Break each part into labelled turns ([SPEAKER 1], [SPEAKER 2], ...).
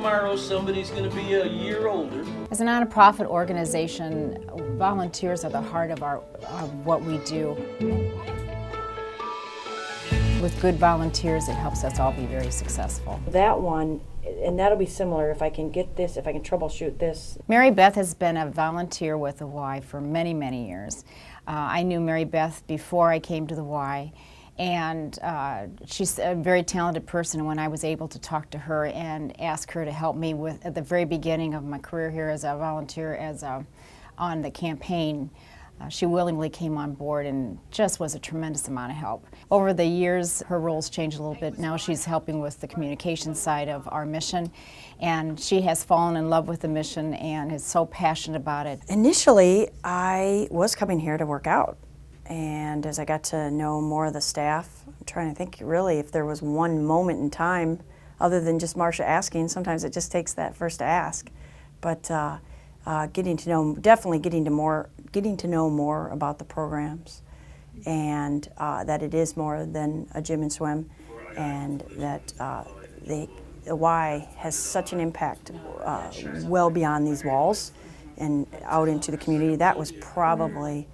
[SPEAKER 1] tomorrow somebody's going to be a year older.
[SPEAKER 2] As a nonprofit organization, volunteers are the heart of what we do. With good volunteers, it helps us all be very successful.
[SPEAKER 3] That one, and that'll be similar, if I can get this, if I can troubleshoot this.
[SPEAKER 2] Mary Beth has been a volunteer with the Y for many, many years. I knew Mary Beth before I came to the Y, and she's a very talented person. And when I was able to talk to her and ask her to help me with, at the very beginning of my career here as a volunteer on the campaign, she willingly came on board and just was a tremendous amount of help. Over the years, her roles changed a little bit. Now she's helping with the communication side of our mission, and she has fallen in love with the mission and is so passionate about it.
[SPEAKER 3] Initially, I was coming here to work out, and as I got to know more of the staff, I'm trying to think really if there was one moment in time other than just Marsha asking. Sometimes it just takes that first ask, but getting to know more about the programs, and that it is more than a gym and swim, and that the Y has such an impact well beyond these walls and out into the community. That was probably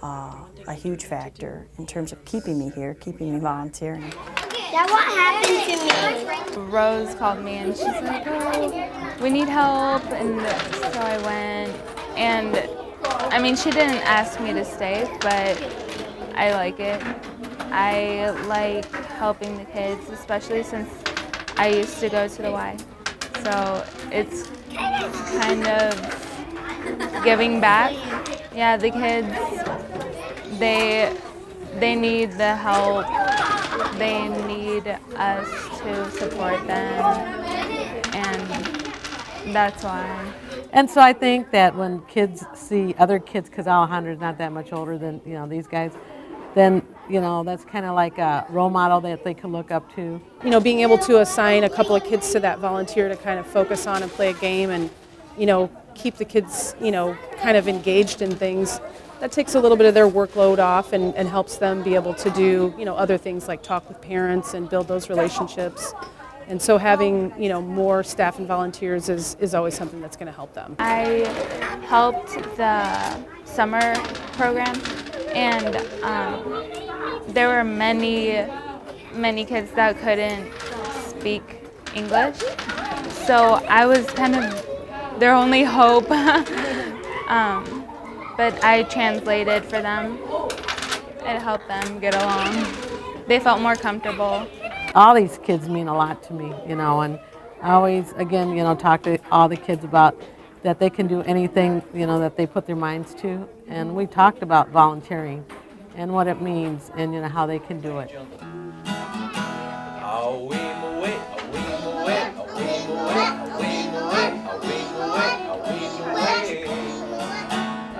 [SPEAKER 3] a huge factor in terms of keeping me here, keeping me volunteering.
[SPEAKER 4] That's what happened to me.
[SPEAKER 5] Rose called me and she's like, oh, we need help, and so I went, and I mean, she didn't ask me to stay, but I like it. I like helping the kids, especially since I used to go to the Y. So it's kind of giving back. Yeah, the kids, they need the help. They need us to support them, and that's why.
[SPEAKER 6] And so I think that when kids see other kids, because Alejandro's not that much older than these guys, then that's kind of like a role model that they could look up to.
[SPEAKER 7] Being able to assign a couple of kids to that volunteer to kind of focus on and play a game, and keep the kids kind of engaged in things. That takes a little bit of their workload off and helps them be able to do other things like talk with parents and build those relationships. And so having more staff and volunteers is always something that's going to help them.
[SPEAKER 5] I helped the summer program, and there were many kids that couldn't speak English, so I was kind of their only hope. But I translated for them. It helped them get along. They felt more comfortable.
[SPEAKER 6] All these kids mean a lot to me, and I always, again, talk to all the kids about that they can do anything, that they put their minds to. And we talked about volunteering and what it means and, how they can do it.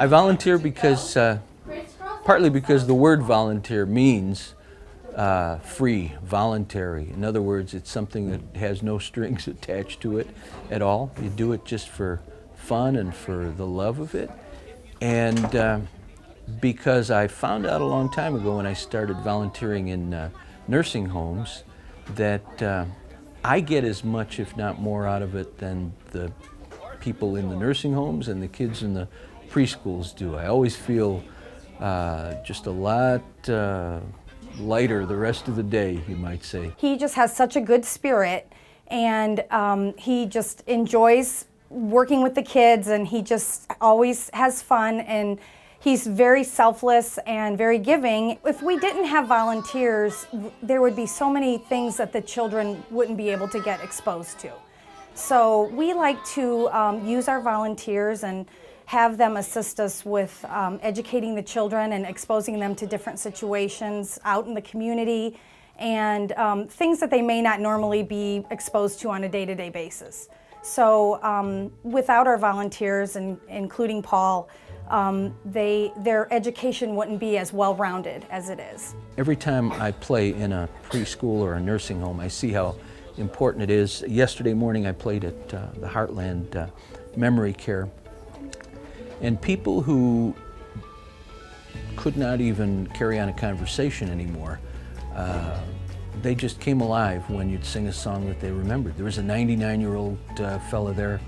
[SPEAKER 1] I volunteer because, partly because the word volunteer means free, voluntary. In other words, it's something that has no strings attached to it at all. You do it just for fun and for the love of it. And because I found out a long time ago when I started volunteering in nursing homes that I get as much, if not more, out of it than the people in the nursing homes and the kids in the preschools do. I always feel just a lot lighter the rest of the day, you might say.
[SPEAKER 8] He just has such a good spirit, and he just enjoys working with the kids, and he just always has fun, and he's very selfless and very giving. If we didn't have volunteers, there would be so many things that the children wouldn't be able to get exposed to. So we like to use our volunteers and have them assist us with educating the children and exposing them to different situations out in the community, and things that they may not normally be exposed to on a day-to-day basis. So without our volunteers, and including Paul, their education wouldn't be as well-rounded as it is.
[SPEAKER 1] Every time I play in a preschool or a nursing home, I see how important it is. Yesterday morning I played at the Heartland Memory Care, and people who could not even carry on a conversation anymore they just came alive when you'd sing a song that they remembered. There was a 99-year-old fella there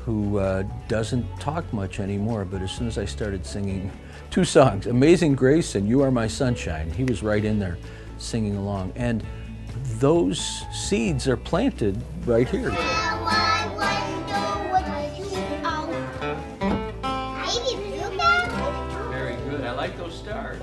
[SPEAKER 1] who doesn't talk much anymore, but as soon as I started singing 2 songs, Amazing Grace and You Are My Sunshine, he was right in there singing along. And those seeds are planted right here. Very good. I like those stars.